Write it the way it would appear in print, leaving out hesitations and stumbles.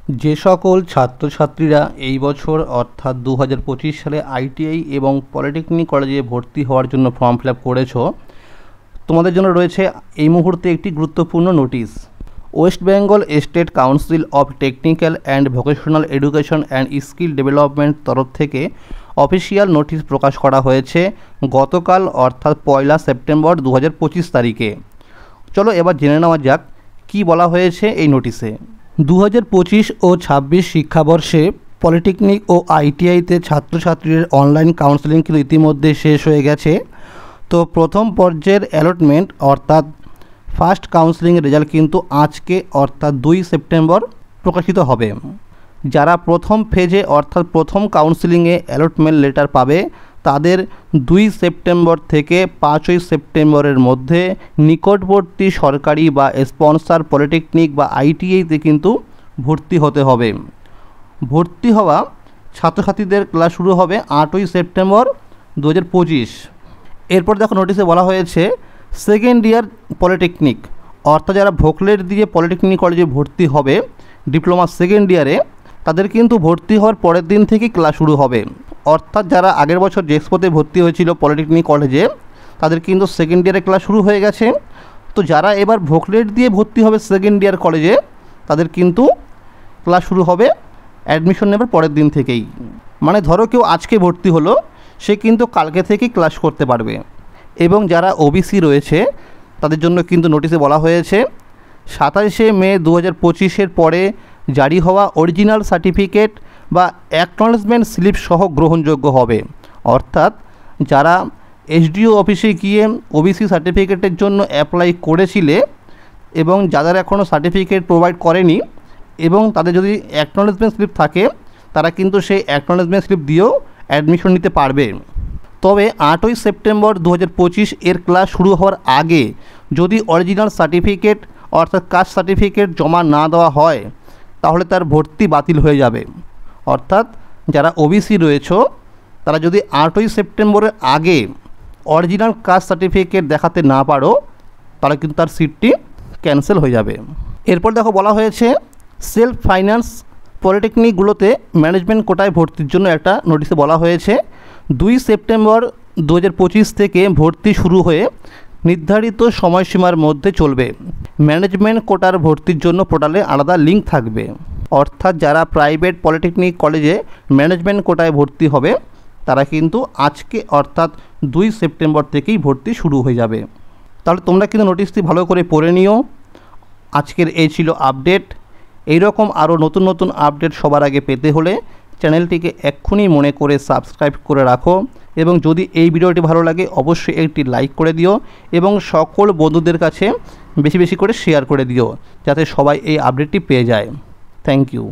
যে সকল ছাত্রছাত্রীরা এই বছর অর্থাৎ 2025 সালে আইটিআই এবং পলিটেকনিক কলেজে ভর্তি হওয়ার জন্য ফর্ম ফিল আপ করেছো, তোমাদের জন্য রয়েছে এই মুহূর্তে একটি গুরুত্বপূর্ণ notice. West Bengal state council of technical and vocational education and skill development তরফ থেকে অফিসিয়াল নোটিশ প্রকাশ করা হয়েছে গতকাল অর্থাৎ 1 সেপ্টেম্বর 2025 তারিখে। চলো এবার জেনে নেওয়া যাক কী বলা হয়েছে এই নোটিশে। 2025 ও 26 শিক্ষাবর্ষে পলিটেকনিক ও আইটিআইতে ছাত্রছাত্রীদের অনলাইন কাউন্সেলিং কিন্তু ইতিমধ্যে শেষ হয়ে গেছে। তো প্রথম পর্যায়ের অ্যালটমেন্ট অর্থাৎ ফার্স্ট কাউন্সেলিং রেজাল্ট কিন্তু আজকে অর্থাৎ 2 সেপ্টেম্বর প্রকাশিত হবে। যারা প্রথম ফেজে অর্থাৎ প্রথম কাউন্সেলিংয়ে অ্যালটমেন্ট লেটার পাবে তাদের 2 সেপ্টেম্বর থেকে 5 সেপ্টেম্বরের মধ্যে নিকটবর্তী সরকারি বা স্পন্সর পলিটেকনিক বা আইটিআইতে কিন্তু ভর্তি হতে হবে। ভর্তি হওয়া ছাত্রছাত্রীদের ক্লাস শুরু হবে 8 সেপ্টেম্বর 2025। এরপর দেখো নোটিশে বলা হয়েছে সেকেন্ড ইয়ার পলিটেকনিক অর্থাৎ যারা ভোকলেট দিয়ে পলিটেকনিক কলেজে ভর্তি হবে ডিপ্লোমা সেকেন্ড ইয়ারে, তাদের কিন্তু ভর্তি হওয়ার পরের দিন থেকেই ক্লাস শুরু হবে। অর্থাৎ যারা আগের বছর জেক্সপোতে ভর্তি হয়েছিল পলিটেকনিক কলেজে তাদের কিন্তু সেকেন্ড ইয়ারে ক্লাস শুরু হয়ে গেছে। তো যারা এবার ভোকলেট দিয়ে ভর্তি হবে সেকেন্ড ইয়ার কলেজে তাদের কিন্তু ক্লাস শুরু হবে অ্যাডমিশন নেবার পরের দিন থেকেই। মানে ধরো কেউ আজকে ভর্তি হলো, সে কিন্তু কালকে থেকেই ক্লাস করতে পারবে। এবং যারা ওবিসি রয়েছে তাদের জন্য কিন্তু নোটিশে বলা হয়েছে 27 মে 2025 পরে জারি হওয়া অরিজিনাল সার্টিফিকেট বা অ্যাকনলেজমেন্ট স্লিপ সহ গ্রহণযোগ্য হবে। অর্থাৎ যারা এসডিও অফিসে গিয়ে ওবিসি সার্টিফিকেটের জন্য অ্যাপ্লাই করেছিলে এবং যাদের এখনও সার্টিফিকেট প্রোভাইড করেনি এবং তাদের যদি অ্যাকনলেজমেন্ট স্লিপ থাকে তারা কিন্তু সেই অ্যাকনলেজমেন্ট স্লিপ দিয়েও অ্যাডমিশন নিতে পারবে। তবে 8 সেপ্টেম্বর 2025 এর ক্লাস শুরু হওয়ার আগে যদি অরিজিনাল সার্টিফিকেট অর্থাৎ কাস্ট সার্টিফিকেট জমা না দেওয়া হয় তাহলে তার ভর্তি বাতিল হয়ে যাবে। অর্থাৎ যারা ওবিসি রয়েছে তারা যদি 8 সেপ্টেম্বরের আগে অরিজিনাল কাস্ট সার্টিফিকেট দেখাতে না পারো তাহলে কিন্তু তার সিটটি ক্যান্সেল হয়ে যাবে। এরপর দেখো বলা হয়েছে সেলফ ফাইন্যান্স পলিটেকনিকগুলোতে ম্যানেজমেন্ট কোটায় ভর্তির জন্য একটা নোটিশে বলা হয়েছে 2 সেপ্টেম্বর 2025 থেকে ভর্তি শুরু হয়ে নির্ধারিত সময়সীমার মধ্যে চলবে। ম্যানেজমেন্ট কোটার ভর্তির জন্য পোর্টালে আলাদা লিঙ্ক থাকবে। অর্থাৎ যারা প্রাইভেট পলিটেকনিক কলেজে ম্যানেজমেন্ট কোটায় ভর্তি হবে তারা কিন্তু আজকে অর্থাৎ 2 সেপ্টেম্বর থেকেই ভর্তি শুরু হয়ে যাবে। তাহলে তোমরা কিন্তু নোটিশটি ভালো করে পড়ে নিও। আজকের এই ছিল আপডেট। এইরকম আরও নতুন নতুন আপডেট সবার আগে পেতে হলে চ্যানেলটিকে এক্ষুনি মনে করে সাবস্ক্রাইব করে রাখো এবং যদি এই ভিডিওটি ভালো লাগে অবশ্যই একটি লাইক করে দিও এবং সকল বন্ধুদের কাছে বেশি বেশি করে শেয়ার করে দিও যাতে সবাই এই আপডেটটি পেয়ে যায়। Thank you.